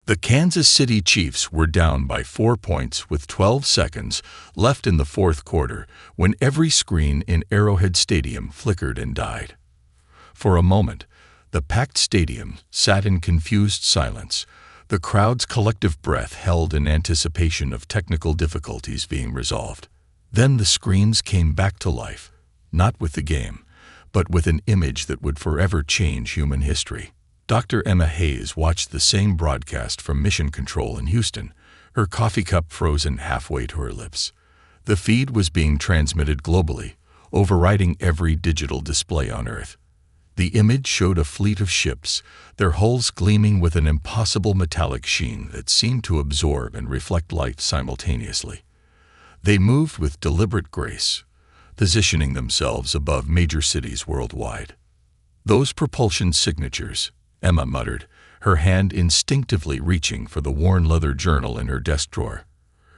The Kansas City Chiefs were down by 4 points with 12 seconds left in the fourth quarter when every screen in Arrowhead Stadium flickered and died. For a moment, the packed stadium sat in confused silence, the crowd's collective breath held in anticipation of technical difficulties being resolved. Then the screens came back to life, not with the game, but with an image that would forever change human history. Dr. Emma Hayes watched the same broadcast from Mission Control in Houston, her coffee cup frozen halfway to her lips. The feed was being transmitted globally, overriding every digital display on Earth. The image showed a fleet of ships, their hulls gleaming with an impossible metallic sheen that seemed to absorb and reflect light simultaneously. They moved with deliberate grace, positioning themselves above major cities worldwide. "Those propulsion signatures," Emma muttered, her hand instinctively reaching for the worn leather journal in her desk drawer.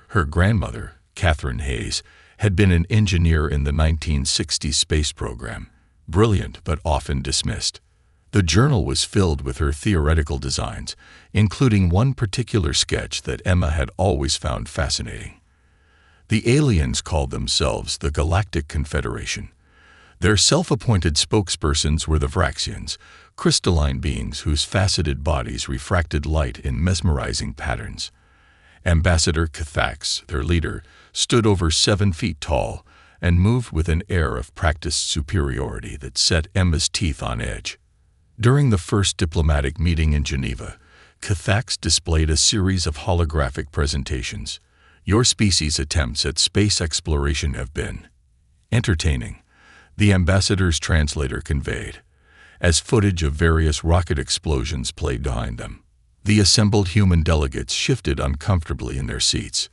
Her grandmother, Catherine Hayes, had been an engineer in the 1960s space program, brilliant but often dismissed. The journal was filled with her theoretical designs, including one particular sketch that Emma had always found fascinating. The aliens called themselves the Galactic Confederation. Their self-appointed spokespersons were the Vraxians, crystalline beings whose faceted bodies refracted light in mesmerizing patterns. Ambassador Cathax, their leader, stood over 7 feet tall and moved with an air of practiced superiority that set Emma's teeth on edge. During the first diplomatic meeting in Geneva, Cathax displayed a series of holographic presentations. "Your species' attempts at space exploration have been entertaining," the ambassador's translator conveyed, as footage of various rocket explosions played behind them. The assembled human delegates shifted uncomfortably in their seats.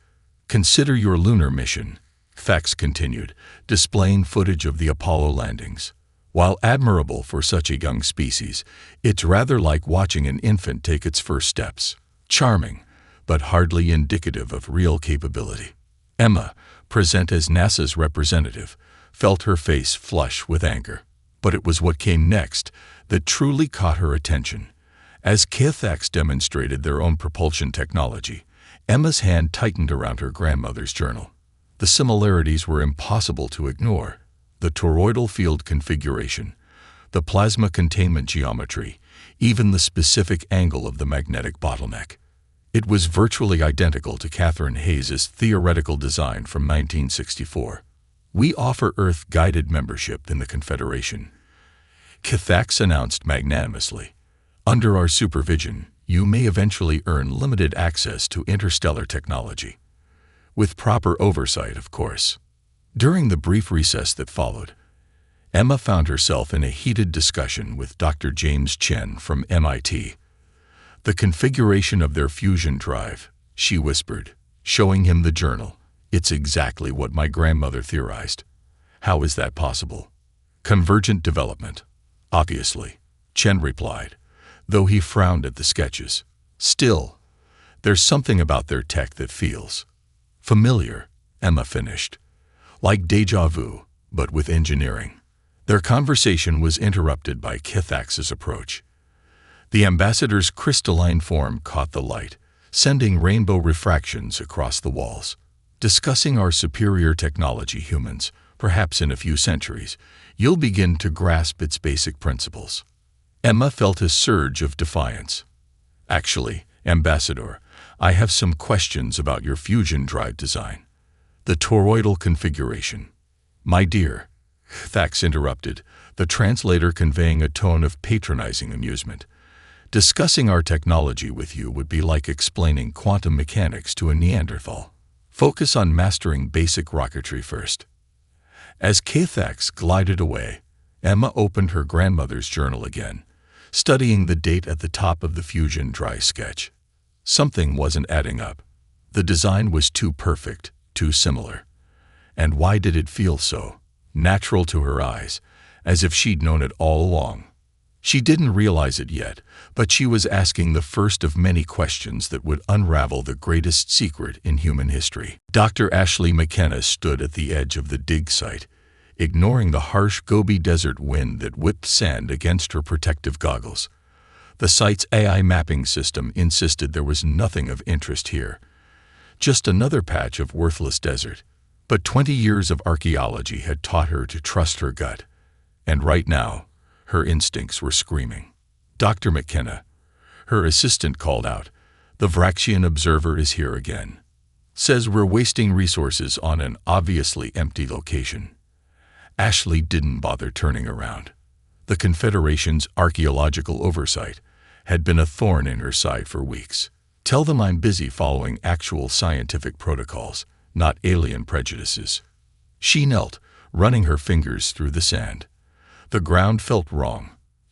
"Consider your lunar mission," Fax continued, displaying footage of the Apollo landings. "While admirable for such a young species, it's rather like watching an infant take its first steps. Charming, but hardly indicative of real capability." Emma, present as NASA's representative, felt her face flush with anger. But it was what came next that truly caught her attention. As Cathax demonstrated their own propulsion technology, Emma's hand tightened around her grandmother's journal. The similarities were impossible to ignore. The toroidal field configuration, the plasma containment geometry, even the specific angle of the magnetic bottleneck. It was virtually identical to Catherine Hayes' theoretical design from 1964. "We offer Earth-guided membership in the Confederation," Cathax announced magnanimously. "Under our supervision, you may eventually earn limited access to interstellar technology. With proper oversight, of course." During the brief recess that followed, Emma found herself in a heated discussion with Dr. James Chen from MIT. "The configuration of their fusion drive," she whispered, showing him the journal. "It's exactly what my grandmother theorized." "How is that possible?" "Convergent development, obviously," Chen replied, though he frowned at the sketches. "Still, there's something about their tech that feels familiar," Emma finished. "Like déjà vu, but with engineering." Their conversation was interrupted by Cathax's approach. The ambassador's crystalline form caught the light, sending rainbow refractions across the walls. "Discussing our superior technology, humans, perhaps in a few centuries, you'll begin to grasp its basic principles." Emma felt a surge of defiance. "Actually, Ambassador, I have some questions about your fusion drive design. The toroidal configuration." "My dear," Thax interrupted, the translator conveying a tone of patronizing amusement. "Discussing our technology with you would be like explaining quantum mechanics to a Neanderthal. Focus on mastering basic rocketry first." As Cathax glided away, Emma opened her grandmother's journal again, studying the date at the top of the fusion drive sketch. Something wasn't adding up. The design was too perfect, too similar. And why did it feel so natural to her eyes, as if she'd known it all along? She didn't realize it yet, but she was asking the first of many questions that would unravel the greatest secret in human history. Dr. Ashley McKenna stood at the edge of the dig site, ignoring the harsh Gobi Desert wind that whipped sand against her protective goggles. The site's AI mapping system insisted there was nothing of interest here. Just another patch of worthless desert. But 20 years of archaeology had taught her to trust her gut. And right now, her instincts were screaming. Dr. McKenna, her assistant called out, "The Vraxian observer is here again. Says we're wasting resources on an obviously empty location." Ashley didn't bother turning around. The Confederation's archaeological oversight had been a thorn in her side for weeks. "Tell them I'm busy following actual scientific protocols, not alien prejudices." She knelt, running her fingers through the sand. The ground felt wrong,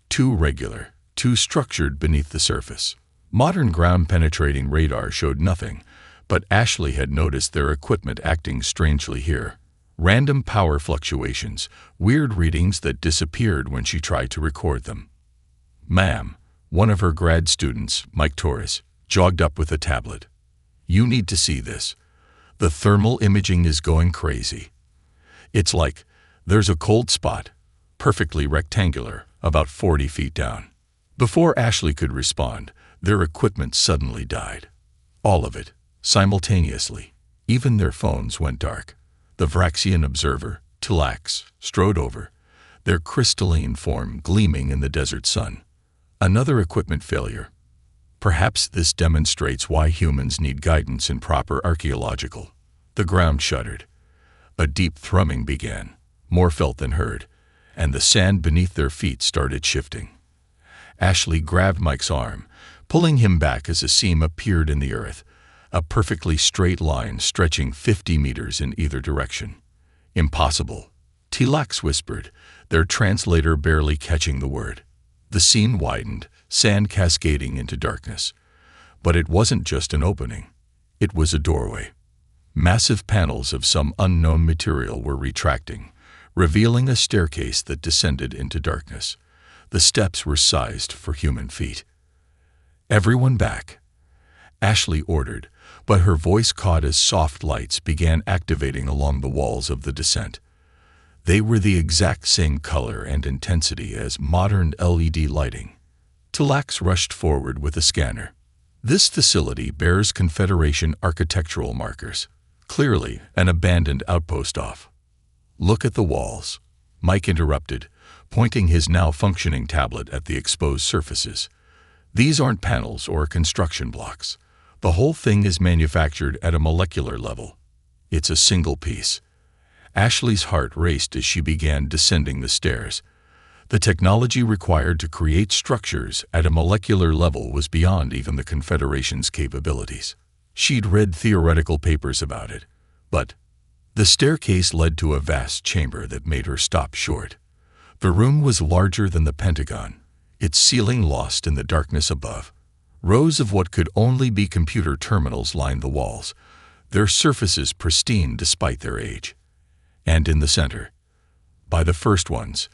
too regular, too structured beneath the surface. Modern ground-penetrating radar showed nothing, but Ashley had noticed their equipment acting strangely here. Random power fluctuations, weird readings that disappeared when she tried to record them. "Ma'am," one of her grad students, Mike Torres, jogged up with a tablet. "You need to see this. The thermal imaging is going crazy. It's like there's a cold spot, perfectly rectangular, about 40 feet down." Before Ashley could respond, their equipment suddenly died. All of it, simultaneously. Even their phones went dark. The Vraxian observer, Tilax, strode over, their crystalline form gleaming in the desert sun. Another equipment failure. Perhaps this demonstrates why humans need guidance in proper archaeological. The ground shuddered. A deep thrumming began, more felt than heard, and the sand beneath their feet started shifting. Ashley grabbed Mike's arm, pulling him back as a seam appeared in the earth, a perfectly straight line stretching 50 meters in either direction. "Impossible," Tilax whispered, their translator barely catching the word. The scene widened, sand cascading into darkness. But it wasn't just an opening. It was a doorway. Massive panels of some unknown material were retracting, revealing a staircase that descended into darkness. The steps were sized for human feet. "Everyone back," Ashley ordered, but her voice caught as soft lights began activating along the walls of the descent. They were the exact same color and intensity as modern LED lighting. Tilax rushed forward with a scanner. "This facility bears Confederation architectural markers. Clearly an abandoned outpost off." "Look at the walls," Mike interrupted, pointing his now functioning tablet at the exposed surfaces. "These aren't panels or construction blocks. The whole thing is manufactured at a molecular level. It's a single piece." Ashley's heart raced as she began descending the stairs. The technology required to create structures at a molecular level was beyond even the Confederation's capabilities. She'd read theoretical papers about it, but the staircase led to a vast chamber that made her stop short. The room was larger than the Pentagon, its ceiling lost in the darkness above. Rows of what could only be computer terminals lined the walls, their surfaces pristine despite their age. And in the center, by the first ones,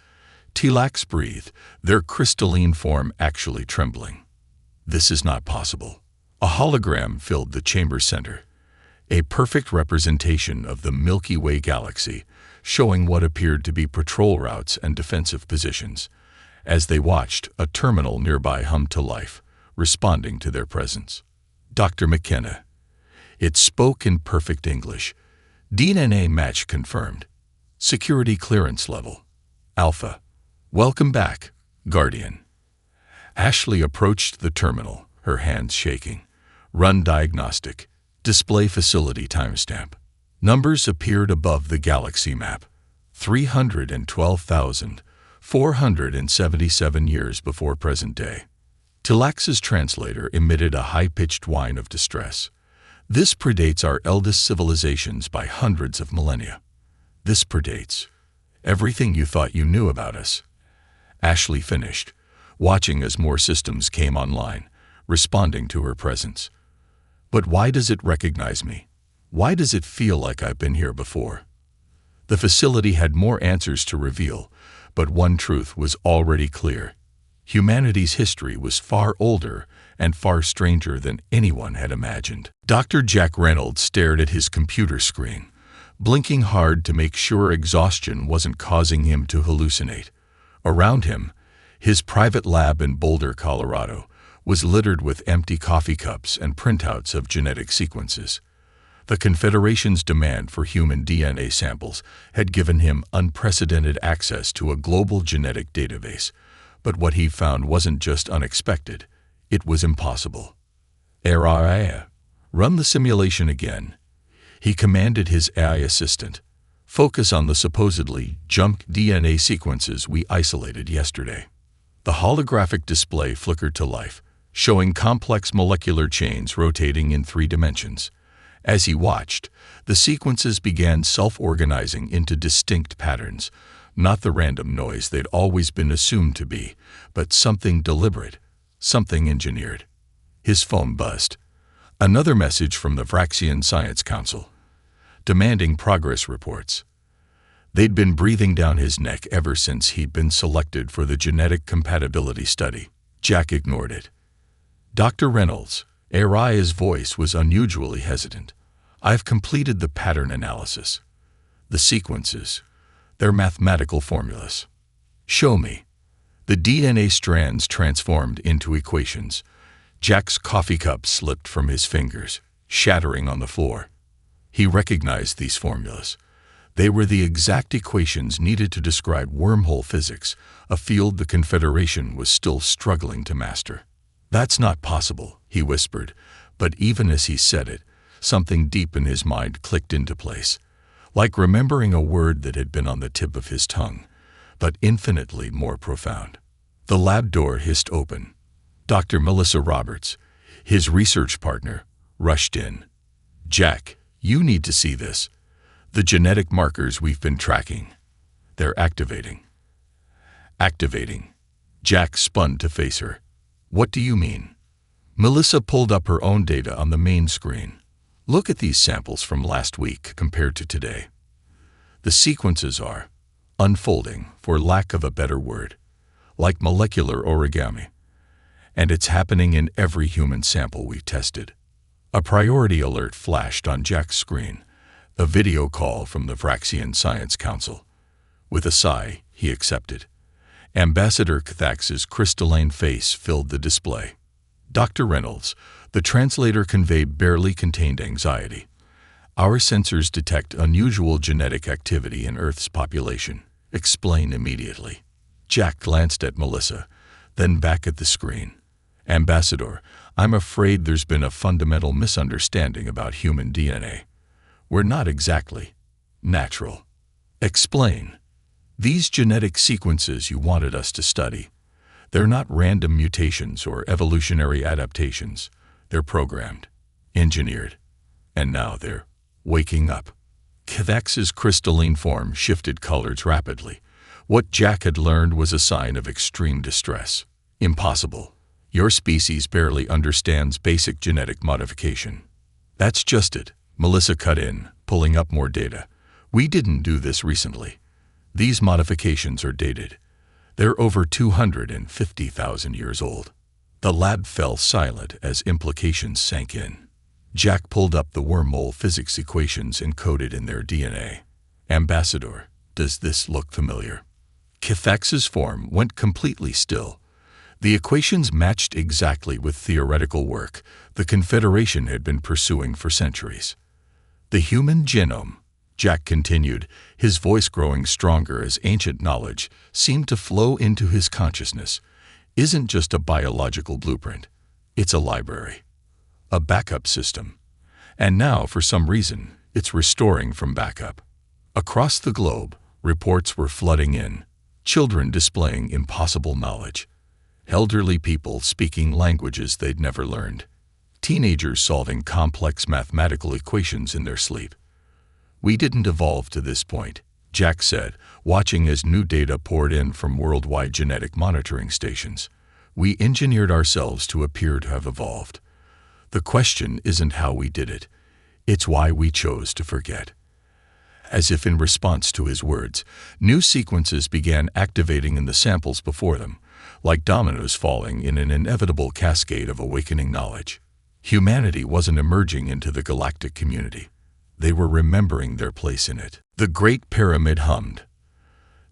Tilax breathed, their crystalline form actually trembling. "This is not possible." A hologram filled the chamber's center, a perfect representation of the Milky Way galaxy, showing what appeared to be patrol routes and defensive positions. As they watched, a terminal nearby hummed to life, responding to their presence. "Dr. McKenna." It spoke in perfect English. "DNA match confirmed. Security clearance level. Alpha. Welcome back, Guardian." Ashley approached the terminal, her hands shaking. "Run diagnostic. Display facility timestamp." Numbers appeared above the galaxy map. 312,477 years before present day. Tilax's translator emitted a high-pitched whine of distress. "This predates our eldest civilizations by hundreds of millennia. This predates everything you thought you knew about us." Ashley finished, watching as more systems came online, responding to her presence. "But why does it recognize me? Why does it feel like I've been here before?" The facility had more answers to reveal, but one truth was already clear. Humanity's history was far older and far stranger than anyone had imagined. Dr. Jack Reynolds stared at his computer screen, blinking hard to make sure exhaustion wasn't causing him to hallucinate. Around him, his private lab in Boulder, Colorado, was littered with empty coffee cups and printouts of genetic sequences. The Confederation's demand for human DNA samples had given him unprecedented access to a global genetic database, but what he found wasn't just unexpected, it was impossible. AI, run the simulation again. He commanded his AI assistant. Focus on the supposedly junk DNA sequences we isolated yesterday. The holographic display flickered to life, showing complex molecular chains rotating in 3 dimensions. As he watched, the sequences began self-organizing into distinct patterns, not the random noise they'd always been assumed to be, but something deliberate, something engineered. His phone buzzed. Another message from the Vraxian Science Council, demanding progress reports. They'd been breathing down his neck ever since he'd been selected for the genetic compatibility study. Jack ignored it. Dr. Reynolds, Ariah's voice was unusually hesitant. I've completed the pattern analysis. The sequences, they're mathematical formulas. Show me. The DNA strands transformed into equations. Jack's coffee cup slipped from his fingers, shattering on the floor. He recognized these formulas. They were the exact equations needed to describe wormhole physics, a field the Confederation was still struggling to master. That's not possible, he whispered, but even as he said it, something deep in his mind clicked into place, like remembering a word that had been on the tip of his tongue, but infinitely more profound. The lab door hissed open. Dr. Melissa Roberts, his research partner, rushed in. Jack, you need to see this. The genetic markers we've been tracking. They're activating. Activating. Jack spun to face her. What do you mean? Melissa pulled up her own data on the main screen. Look at these samples from last week compared to today. The sequences are unfolding, for lack of a better word, like molecular origami. And it's happening in every human sample we've tested. A priority alert flashed on Jack's screen, a video call from the Vraxian Science Council. With a sigh, he accepted. Ambassador Cathax's crystalline face filled the display. Dr. Reynolds, the translator conveyed barely contained anxiety. Our sensors detect unusual genetic activity in Earth's population. Explain immediately. Jack glanced at Melissa, then back at the screen. Ambassador, I'm afraid there's been a fundamental misunderstanding about human DNA. We're not exactly natural. Explain. These genetic sequences you wanted us to study, they're not random mutations or evolutionary adaptations. They're programmed, engineered, and now they're waking up. Cathax's crystalline form shifted colors rapidly. What Jack had learned was a sign of extreme distress. Impossible. Your species barely understands basic genetic modification. That's just it, Melissa cut in, pulling up more data. We didn't do this recently. These modifications are dated. They're over 250,000 years old. The lab fell silent as implications sank in. Jack pulled up the wormhole physics equations encoded in their DNA. Ambassador, does this look familiar? Cathax's form went completely still. The equations matched exactly with theoretical work the Confederation had been pursuing for centuries. The human genome, Jack continued, his voice growing stronger as ancient knowledge seemed to flow into his consciousness, isn't just a biological blueprint. It's a library, a backup system. And now, for some reason, it's restoring from backup. Across the globe, reports were flooding in, children displaying impossible knowledge, elderly people speaking languages they'd never learned, teenagers solving complex mathematical equations in their sleep. We didn't evolve to this point, Jack said, watching as new data poured in from worldwide genetic monitoring stations. We engineered ourselves to appear to have evolved. The question isn't how we did it. It's why we chose to forget. As if in response to his words, new sequences began activating in the samples before them, like dominoes falling in an inevitable cascade of awakening knowledge. Humanity wasn't emerging into the galactic community. They were remembering their place in it. The Great Pyramid hummed.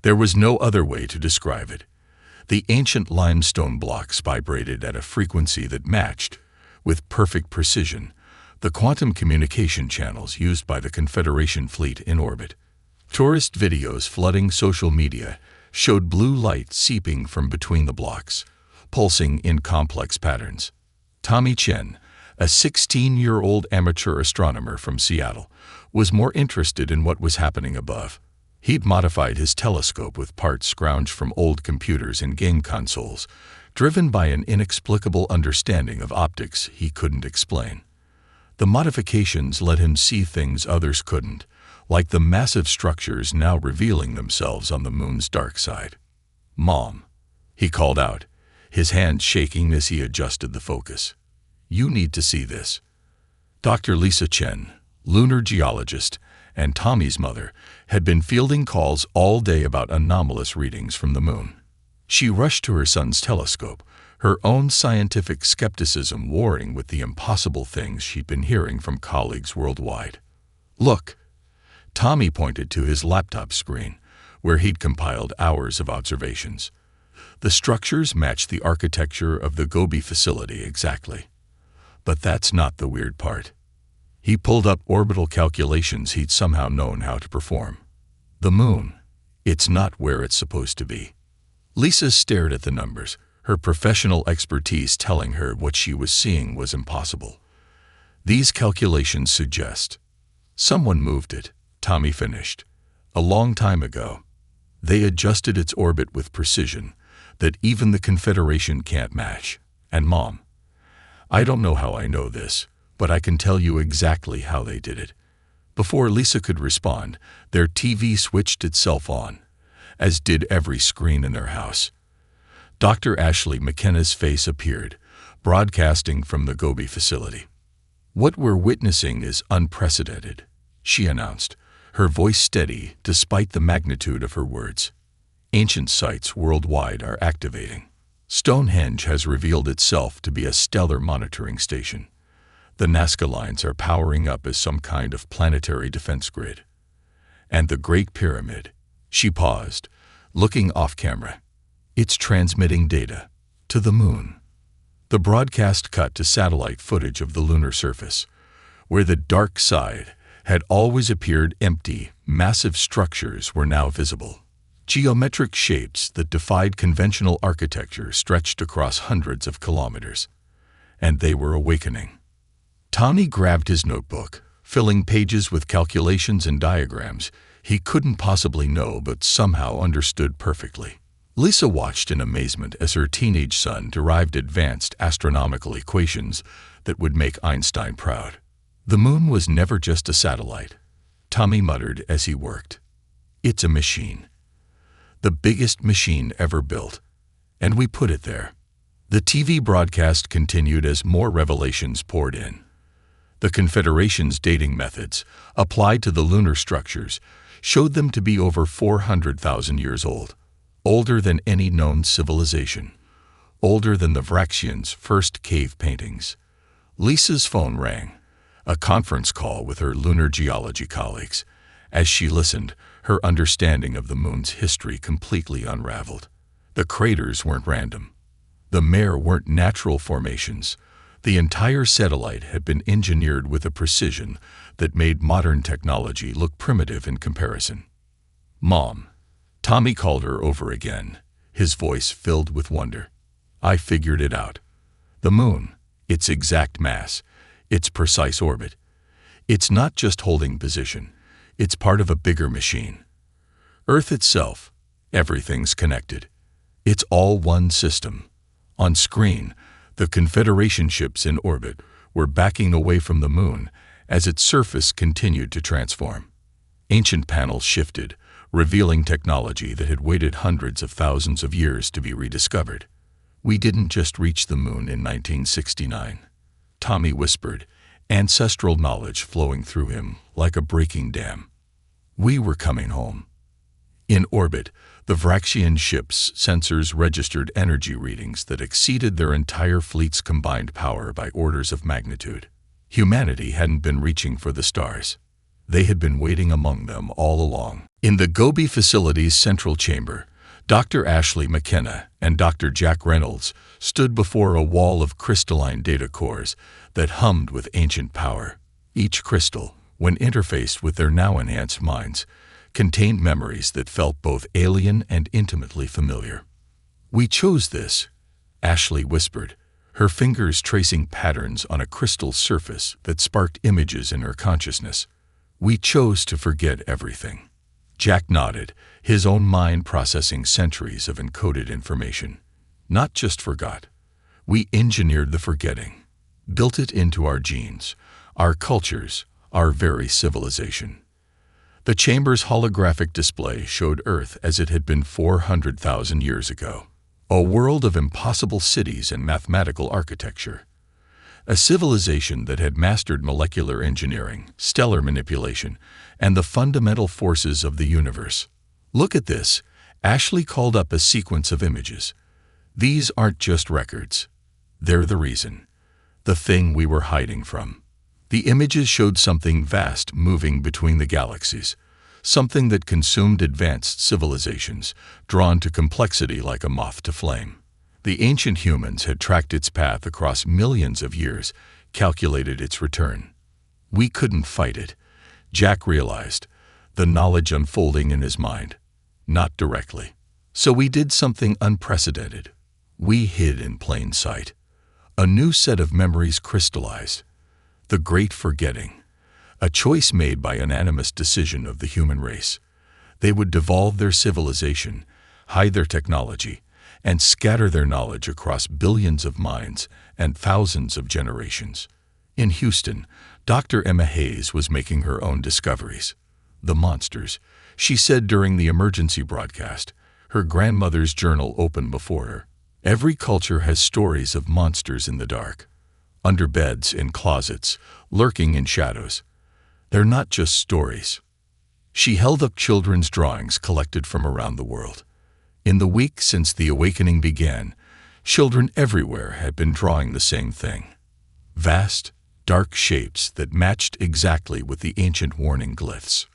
There was no other way to describe it. The ancient limestone blocks vibrated at a frequency that matched, with perfect precision, the quantum communication channels used by the Confederation fleet in orbit. Tourist videos flooding social media showed blue light seeping from between the blocks, pulsing in complex patterns. Tommy Chen, a 16-year-old amateur astronomer from Seattle, was more interested in what was happening above. He'd modified his telescope with parts scrounged from old computers and game consoles, driven by an inexplicable understanding of optics he couldn't explain. The modifications let him see things others couldn't, like the massive structures now revealing themselves on the moon's dark side. "Mom," he called out, his hands shaking as he adjusted the focus. "You need to see this." Dr. Lisa Chen, lunar geologist, and Tommy's mother, had been fielding calls all day about anomalous readings from the moon. She rushed to her son's telescope, her own scientific skepticism warring with the impossible things she'd been hearing from colleagues worldwide. "Look," Tommy pointed to his laptop screen, where he'd compiled hours of observations. The structures matched the architecture of the Gobi facility exactly. But that's not the weird part. He pulled up orbital calculations he'd somehow known how to perform. The moon, it's not where it's supposed to be. Lisa stared at the numbers, her professional expertise telling her what she was seeing was impossible. "These calculations suggest someone moved it," Tommy finished. "A long time ago. They adjusted its orbit with precision that even the Confederation can't match. And Mom, I don't know how I know this, but I can tell you exactly how they did it." Before Lisa could respond, their TV switched itself on, as did every screen in their house. Dr. Ashley McKenna's face appeared, broadcasting from the Gobi facility. "What we're witnessing is unprecedented," she announced, her voice steady despite the magnitude of her words. "Ancient sites worldwide are activating. Stonehenge has revealed itself to be a stellar monitoring station. The Nazca lines are powering up as some kind of planetary defense grid. And the Great Pyramid," she paused, looking off camera, "it's transmitting data to the moon." The broadcast cut to satellite footage of the lunar surface, where the dark side had always appeared empty. Massive structures were now visible. Geometric shapes that defied conventional architecture stretched across hundreds of kilometers. And they were awakening. Tommy grabbed his notebook, filling pages with calculations and diagrams he couldn't possibly know but somehow understood perfectly. Lisa watched in amazement as her teenage son derived advanced astronomical equations that would make Einstein proud. "The moon was never just a satellite," Tommy muttered as he worked. "It's a machine. The biggest machine ever built. And we put it there." The TV broadcast continued as more revelations poured in. The Confederation's dating methods, applied to the lunar structures, showed them to be over 400,000 years old, older than any known civilization, older than the Vraxians' first cave paintings. Lisa's phone rang, a conference call with her lunar geology colleagues. As she listened, her understanding of the moon's history completely unraveled. The craters weren't random. The mare weren't natural formations. The entire satellite had been engineered with a precision that made modern technology look primitive in comparison. "Mom," Tommy called her over again, his voice filled with wonder. "I figured it out. The moon, its exact mass, its precise orbit. It's not just holding position. It's part of a bigger machine. Earth itself, everything's connected. It's all one system." On screen, the Confederation ships in orbit were backing away from the moon as its surface continued to transform. Ancient panels shifted, revealing technology that had waited hundreds of thousands of years to be rediscovered. "We didn't just reach the moon in 1969. Tommy whispered, ancestral knowledge flowing through him like a breaking dam. "We were coming home." In orbit, the Vraxian ships' sensors registered energy readings that exceeded their entire fleet's combined power by orders of magnitude. Humanity hadn't been reaching for the stars. They had been waiting among them all along. In the Gobi facility's central chamber, Dr. Ashley McKenna and Dr. Jack Reynolds stood before a wall of crystalline data cores that hummed with ancient power. Each crystal, when interfaced with their now enhanced minds, contained memories that felt both alien and intimately familiar. "We chose this," Ashley whispered, her fingers tracing patterns on a crystal surface that sparked images in her consciousness. "We chose to forget everything." Jack nodded, his own mind processing centuries of encoded information. "Not just forgot. We engineered the forgetting, built it into our genes, our cultures, our very civilization." The chamber's holographic display showed Earth as it had been 400,000 years ago. A world of impossible cities and mathematical architecture. A civilization that had mastered molecular engineering, stellar manipulation, and the fundamental forces of the universe. "Look at this," Ashley called up a sequence of images. "These aren't just records. They're the reason. The thing we were hiding from." The images showed something vast moving between the galaxies, something that consumed advanced civilizations, drawn to complexity like a moth to flame. The ancient humans had tracked its path across millions of years, calculated its return. We couldn't fight it, Jack realized, the knowledge unfolding in his mind. Not directly. So we did something unprecedented. We hid in plain sight. A new set of memories crystallized. The Great Forgetting. A choice made by unanimous decision of the human race. They would devolve their civilization, hide their technology, and scatter their knowledge across billions of minds and thousands of generations. In Houston, Dr. Emma Hayes was making her own discoveries. "The monsters," she said during the emergency broadcast, her grandmother's journal open before her. "Every culture has stories of monsters in the dark. Under beds, in closets, lurking in shadows. They're not just stories." She held up children's drawings collected from around the world. In the week since the awakening began, children everywhere had been drawing the same thing. Vast, dark shapes that matched exactly with the ancient warning glyphs.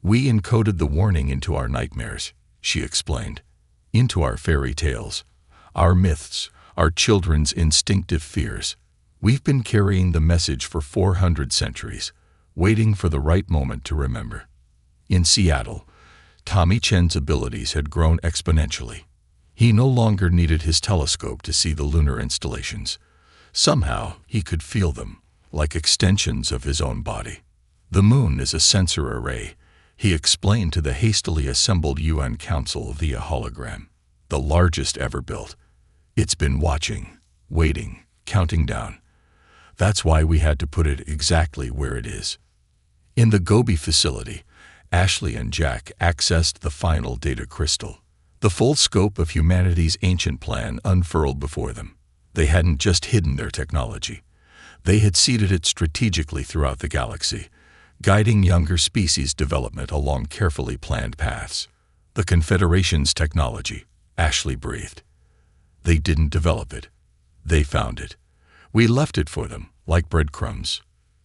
"We encoded the warning into our nightmares," she explained, "into our fairy tales, our myths, our children's instinctive fears. We've been carrying the message for 400 centuries, waiting for the right moment to remember." In Seattle, Tommy Chen's abilities had grown exponentially. He no longer needed his telescope to see the lunar installations. Somehow, he could feel them, like extensions of his own body. "The moon is a sensor array," he explained to the hastily assembled UN Council via hologram. "The largest ever built. It's been watching, waiting, counting down. That's why we had to put it exactly where it is." In the Gobi facility, Ashley and Jack accessed the final data crystal. The full scope of humanity's ancient plan unfurled before them. They hadn't just hidden their technology. They had seeded it strategically throughout the galaxy, guiding younger species development along carefully planned paths. "The Confederation's technology," Ashley breathed. "They didn't develop it. They found it. We left it for them, like breadcrumbs,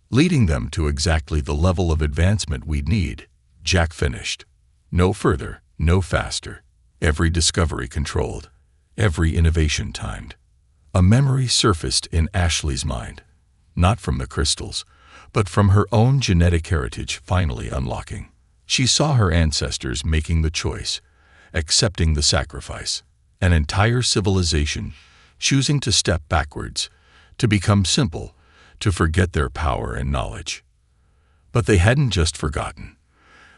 leading them to exactly the level of advancement we'd need," Jack finished. "No further, no faster. Every discovery controlled. Every innovation timed." A memory surfaced in Ashley's mind, not from the crystals, but from her own genetic heritage finally unlocking. She saw her ancestors making the choice, accepting the sacrifice, an entire civilization choosing to step backwards, to become simple, to forget their power and knowledge. But they hadn't just forgotten.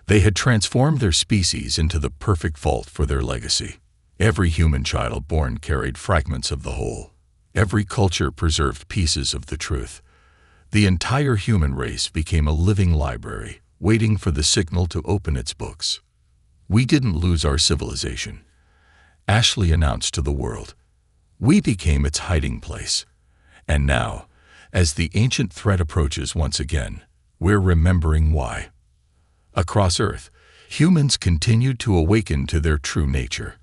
They had transformed their species into the perfect vault for their legacy. Every human child born carried fragments of the whole. Every culture preserved pieces of the truth. The entire human race became a living library, waiting for the signal to open its books. "We didn't lose our civilization," Ashley announced to the world. "We became its hiding place. And now, as the ancient threat approaches once again, we're remembering why." Across Earth, humans continued to awaken to their true nature.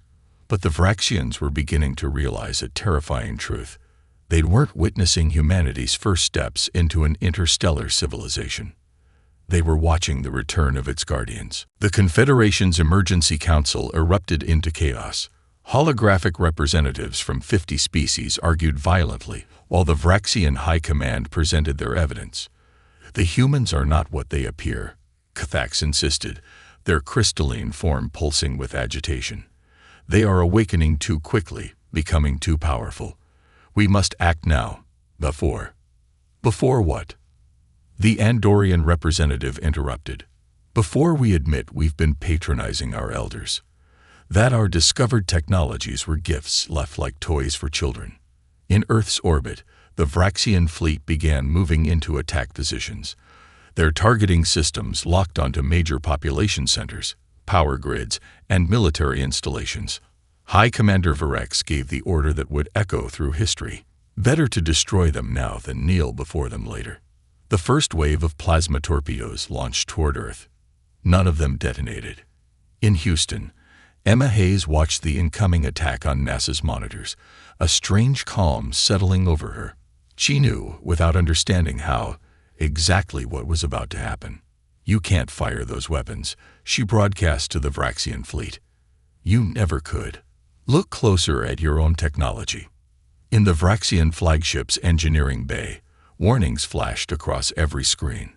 But the Vraxians were beginning to realize a terrifying truth. They weren't witnessing humanity's first steps into an interstellar civilization. They were watching the return of its guardians. The Confederation's Emergency Council erupted into chaos. Holographic representatives from 50 species argued violently, while the Vraxian High Command presented their evidence. The humans are not what they appear, Cathax insisted, their crystalline form pulsing with agitation. They are awakening too quickly, becoming too powerful. We must act now. Before what? The Andorian representative interrupted. Before we admit we've been patronizing our elders. That our discovered technologies were gifts left like toys for children. In Earth's orbit, the Vraxian fleet began moving into attack positions. Their targeting systems locked onto major population centers, power grids, and military installations. High Commander Virex gave the order that would echo through history. Better to destroy them now than kneel before them later. The first wave of plasma torpedoes launched toward Earth. None of them detonated. In Houston, Emma Hayes watched the incoming attack on NASA's monitors, a strange calm settling over her. She knew, without understanding how, exactly what was about to happen. You can't fire those weapons, she broadcast to the Vraxian fleet. You never could. Look closer at your own technology. In the Vraxian flagship's engineering bay, warnings flashed across every screen.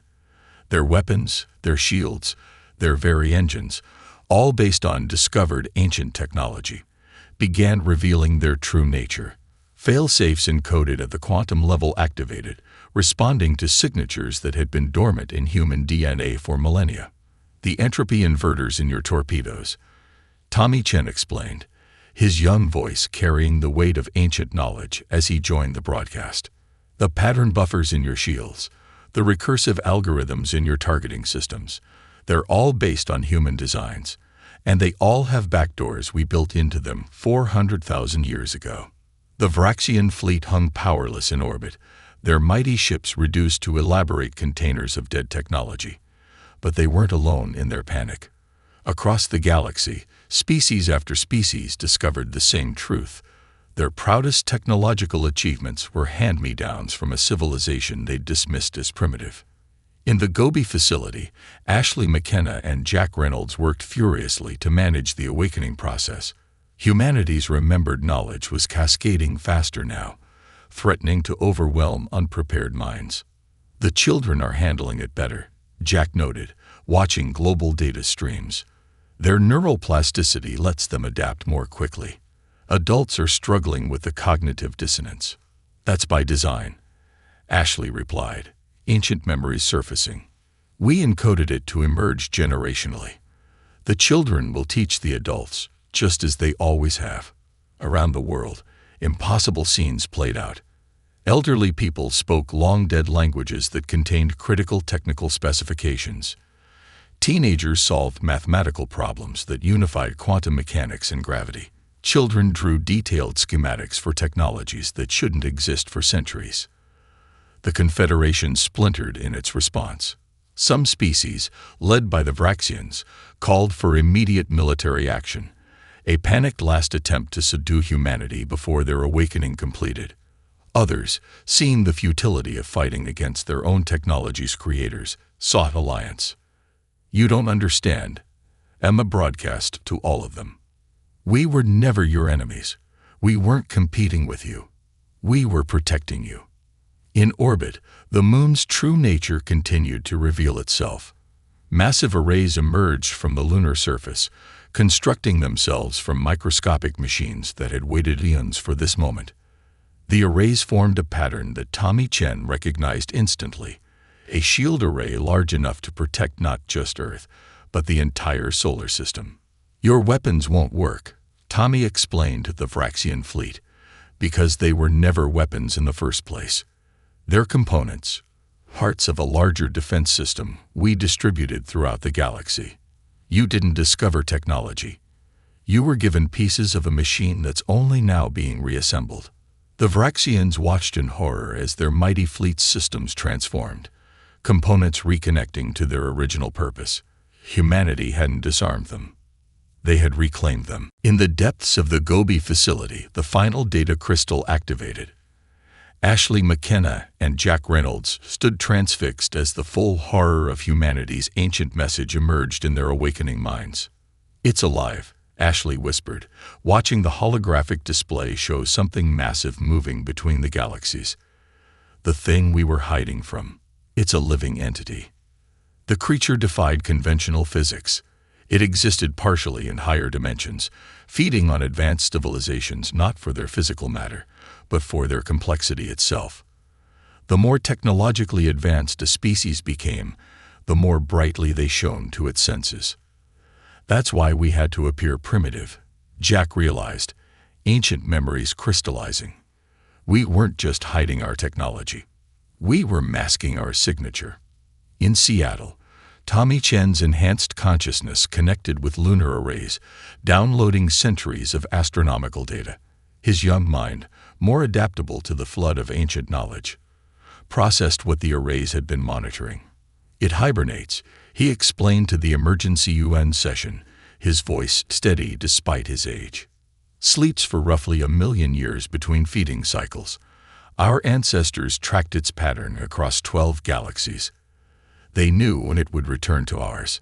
Their weapons, their shields, their very engines, all based on discovered ancient technology, began revealing their true nature. Fail-safes encoded at the quantum level activated, responding to signatures that had been dormant in human DNA for millennia. The entropy inverters in your torpedoes, Tommy Chen explained, his young voice carrying the weight of ancient knowledge as he joined the broadcast. The pattern buffers in your shields, the recursive algorithms in your targeting systems, they're all based on human designs, and they all have backdoors we built into them 400,000 years ago. The Vraxian fleet hung powerless in orbit, their mighty ships reduced to elaborate containers of dead technology. But they weren't alone in their panic. Across the galaxy, species after species discovered the same truth. Their proudest technological achievements were hand-me-downs from a civilization they'd dismissed as primitive. In the Gobi facility, Ashley McKenna and Jack Reynolds worked furiously to manage the awakening process. Humanity's remembered knowledge was cascading faster now, threatening to overwhelm unprepared minds. The children are handling it better, Jack noted, watching global data streams. Their neural plasticity lets them adapt more quickly. Adults are struggling with the cognitive dissonance. That's by design, Ashley replied, ancient memories surfacing. We encoded it to emerge generationally. The children will teach the adults, just as they always have. Around the world, impossible scenes played out. Elderly people spoke long-dead languages that contained critical technical specifications. Teenagers solved mathematical problems that unified quantum mechanics and gravity. Children drew detailed schematics for technologies that shouldn't exist for centuries. The Confederation splintered in its response. Some species, led by the Vraxians, called for immediate military action, a panicked last attempt to subdue humanity before their awakening completed. Others, seeing the futility of fighting against their own technology's creators, sought alliance. You don't understand, Emma broadcast to all of them. We were never your enemies. We weren't competing with you. We were protecting you. In orbit, the moon's true nature continued to reveal itself. Massive arrays emerged from the lunar surface, constructing themselves from microscopic machines that had waited eons for this moment. The arrays formed a pattern that Tommy Chen recognized instantly, a shield array large enough to protect not just Earth, but the entire solar system. Your weapons won't work, Tommy explained to the Vraxian fleet, because they were never weapons in the first place. They're components, parts of a larger defense system we distributed throughout the galaxy. You didn't discover technology. You were given pieces of a machine that's only now being reassembled. The Vraxians watched in horror as their mighty fleet's systems transformed, components reconnecting to their original purpose. Humanity hadn't disarmed them. They had reclaimed them. In the depths of the Gobi facility, the final data crystal activated. Ashley McKenna and Jack Reynolds stood transfixed as the full horror of humanity's ancient message emerged in their awakening minds. "It's alive," Ashley whispered, watching the holographic display show something massive moving between the galaxies. "The thing we were hiding from. It's a living entity." The creature defied conventional physics. It existed partially in higher dimensions, feeding on advanced civilizations not for their physical matter, but for their complexity itself. The more technologically advanced a species became, the more brightly they shone to its senses. That's why we had to appear primitive, Jack realized, ancient memories crystallizing. We weren't just hiding our technology. We were masking our signature. In Seattle, Tommy Chen's enhanced consciousness connected with lunar arrays, downloading centuries of astronomical data. His young mind, more adaptable to the flood of ancient knowledge, processed what the arrays had been monitoring. "It hibernates," he explained to the emergency UN session, his voice steady despite his age. "Sleeps for roughly 1,000,000 years between feeding cycles. Our ancestors tracked its pattern across 12 galaxies. They knew when it would return to ours."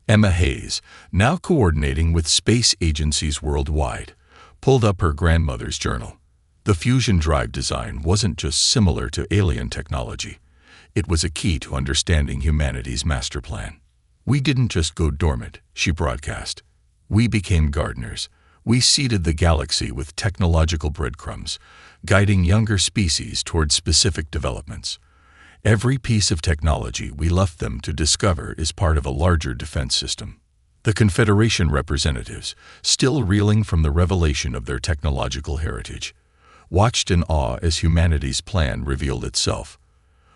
Emma Hayes, now coordinating with space agencies worldwide, pulled up her grandmother's journal. The fusion drive design wasn't just similar to alien technology. It was a key to understanding humanity's master plan. "We didn't just go dormant," she broadcast. "We became gardeners. We seeded the galaxy with technological breadcrumbs, guiding younger species toward specific developments. Every piece of technology we left them to discover is part of a larger defense system." The Confederation representatives, still reeling from the revelation of their technological heritage, watched in awe as humanity's plan revealed itself.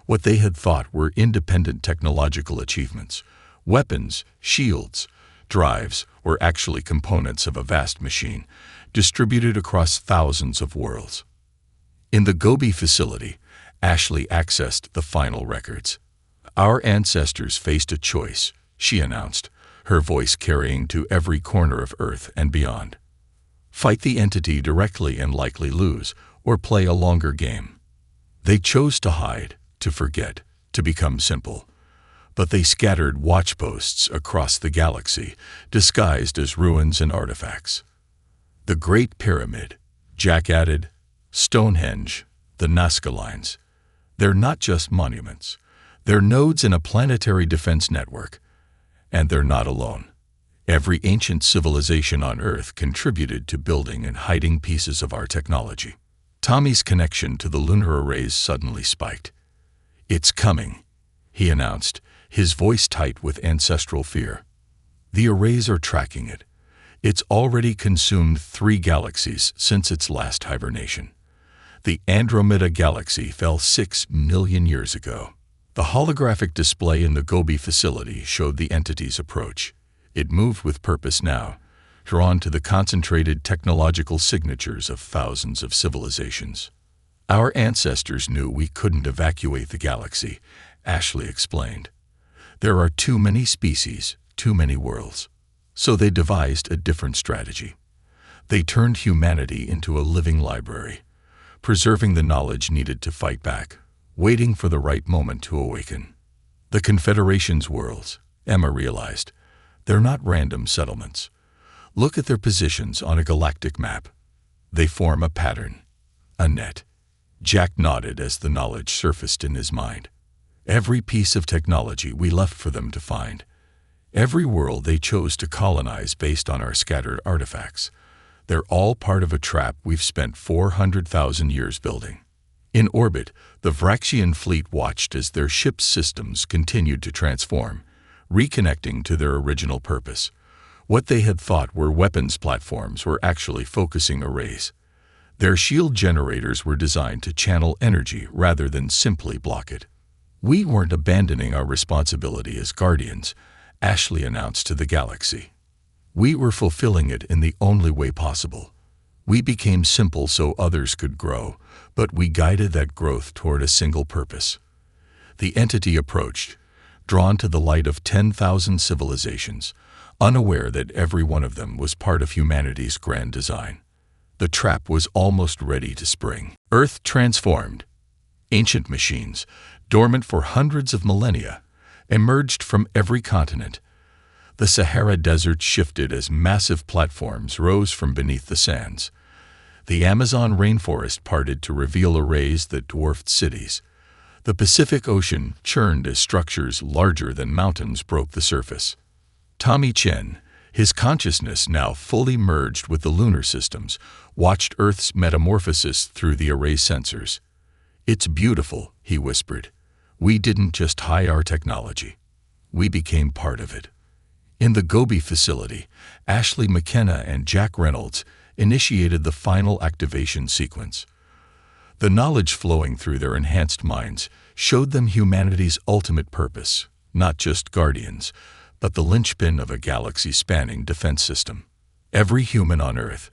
What they had thought were independent technological achievements, weapons, shields, drives, were actually components of a vast machine, distributed across thousands of worlds. In the Gobi facility, Ashley accessed the final records. "Our ancestors faced a choice," she announced, her voice carrying to every corner of Earth and beyond. "Fight the entity directly and likely lose, or play a longer game. They chose to hide, to forget, to become simple. But they scattered watchposts across the galaxy, disguised as ruins and artifacts. The Great Pyramid," Jack added, "Stonehenge, the Nazca Lines. They're not just monuments. They're nodes in a planetary defense network. And they're not alone. Every ancient civilization on Earth contributed to building and hiding pieces of our technology." Tommy's connection to the lunar arrays suddenly spiked. "It's coming," he announced, his voice tight with ancestral fear. "The arrays are tracking it. It's already consumed 3 galaxies since its last hibernation. The Andromeda Galaxy fell 6 million years ago." The holographic display in the Gobi facility showed the entity's approach. It moved with purpose now, drawn to the concentrated technological signatures of thousands of civilizations. "Our ancestors knew we couldn't evacuate the galaxy," Ashley explained. "There are too many species, too many worlds. So they devised a different strategy. They turned humanity into a living library, preserving the knowledge needed to fight back, waiting for the right moment to awaken." The Confederation's worlds, Emma realized, they're not random settlements. Look at their positions on a galactic map. They form a pattern, a net. Jack nodded as the knowledge surfaced in his mind. Every piece of technology we left for them to find. Every world they chose to colonize based on our scattered artifacts. They're all part of a trap we've spent 400,000 years building. In orbit, the Vraxian fleet watched as their ship's systems continued to transform, reconnecting to their original purpose. What they had thought were weapons platforms were actually focusing arrays. Their shield generators were designed to channel energy rather than simply block it. "We weren't abandoning our responsibility as guardians," Ashley announced to the galaxy. "We were fulfilling it in the only way possible. We became simple so others could grow, but we guided that growth toward a single purpose." The entity approached, drawn to the light of 10,000 civilizations, unaware that every one of them was part of humanity's grand design. The trap was almost ready to spring. Earth transformed. Ancient machines, dormant for hundreds of millennia, emerged from every continent. The Sahara Desert shifted as massive platforms rose from beneath the sands. The Amazon rainforest parted to reveal arrays that dwarfed cities. The Pacific Ocean churned as structures larger than mountains broke the surface. Tommy Chen, his consciousness now fully merged with the lunar systems, watched Earth's metamorphosis through the array sensors. "It's beautiful," he whispered. "We didn't just hide our technology. We became part of it." In the Gobi facility, Ashley McKenna and Jack Reynolds initiated the final activation sequence. The knowledge flowing through their enhanced minds showed them humanity's ultimate purpose, not just guardians, but the linchpin of a galaxy-spanning defense system. Every human on Earth,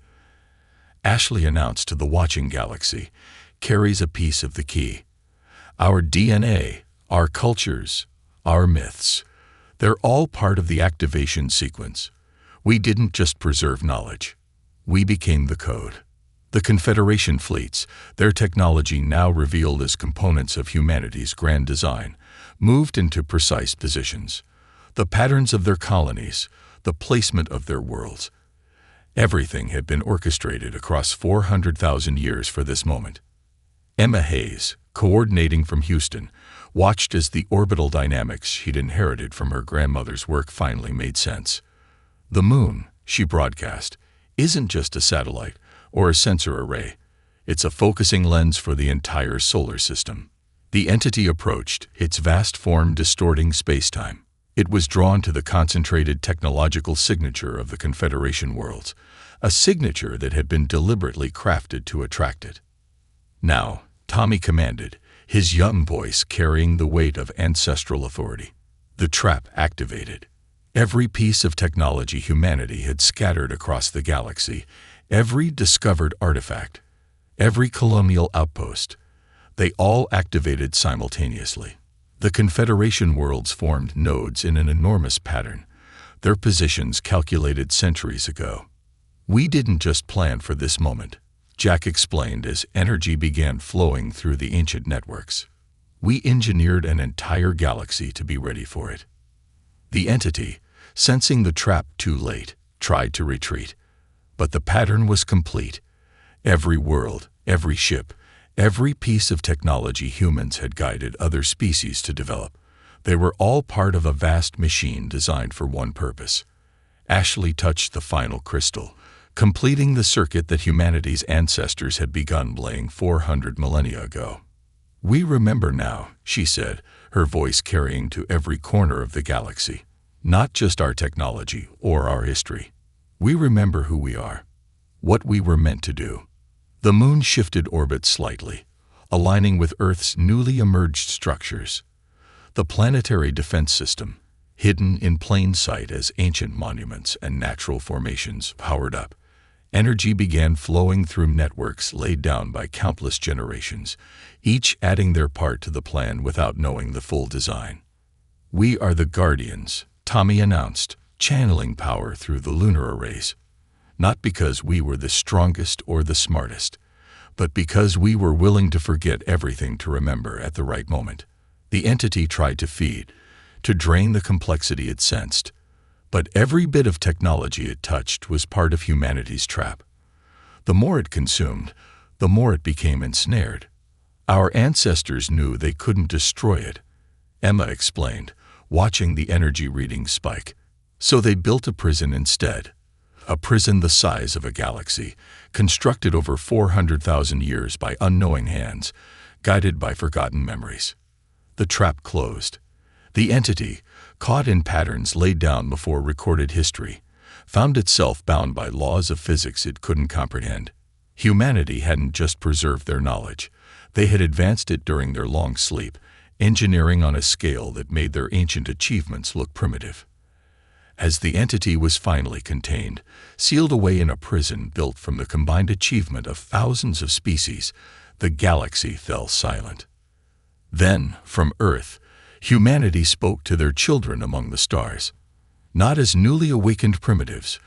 Ashley announced to the watching galaxy, carries a piece of the key. Our DNA, our cultures, our myths, they're all part of the activation sequence. We didn't just preserve knowledge. We became the code. The Confederation fleets, their technology now revealed as components of humanity's grand design, moved into precise positions. The patterns of their colonies, the placement of their worlds. Everything had been orchestrated across 400,000 years for this moment. Emma Hayes, coordinating from Houston, watched as the orbital dynamics she'd inherited from her grandmother's work finally made sense. "The moon," she broadcast, "isn't just a satellite or a sensor array. It's a focusing lens for the entire solar system." The entity approached, its vast form distorting space-time. It was drawn to the concentrated technological signature of the Confederation worlds, a signature that had been deliberately crafted to attract it. "Now," Tommy commanded, his young voice carrying the weight of ancestral authority. The trap activated. Every piece of technology humanity had scattered across the galaxy, every discovered artifact, every colonial outpost, they all activated simultaneously. The Confederation worlds formed nodes in an enormous pattern, their positions calculated centuries ago. "We didn't just plan for this moment," Jack explained as energy began flowing through the ancient networks. "We engineered an entire galaxy to be ready for it." The entity, sensing the trap too late, tried to retreat. But the pattern was complete. Every world, every ship, every piece of technology humans had guided other species to develop, they were all part of a vast machine designed for one purpose. Ashley touched the final crystal, completing the circuit that humanity's ancestors had begun laying 400 millennia ago. "We remember now," she said, her voice carrying to every corner of the galaxy. "Not just our technology or our history. We remember who we are, what we were meant to do." The moon shifted orbit slightly, aligning with Earth's newly emerged structures. The planetary defense system, hidden in plain sight as ancient monuments and natural formations, powered up. Energy began flowing through networks laid down by countless generations, each adding their part to the plan without knowing the full design. "We are the Guardians," Tommy announced, channeling power through the lunar arrays. "Not because we were the strongest or the smartest, but because we were willing to forget everything to remember at the right moment." The entity tried to feed, to drain the complexity it sensed, but every bit of technology it touched was part of humanity's trap. The more it consumed, the more it became ensnared. "Our ancestors knew they couldn't destroy it," Emma explained, watching the energy readings spike. "So they built a prison instead. A prison the size of a galaxy, constructed over 400,000 years by unknowing hands, guided by forgotten memories." The trap closed. The entity, caught in patterns laid down before recorded history, found itself bound by laws of physics it couldn't comprehend. Humanity hadn't just preserved their knowledge, they had advanced it during their long sleep, engineering on a scale that made their ancient achievements look primitive. As the entity was finally contained, sealed away in a prison built from the combined achievement of thousands of species, the galaxy fell silent. Then, from Earth, humanity spoke to their children among the stars, not as newly awakened primitives,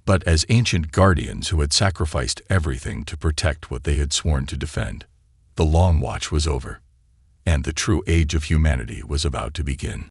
but as ancient guardians who had sacrificed everything to protect what they had sworn to defend. The long watch was over, and the true age of humanity was about to begin.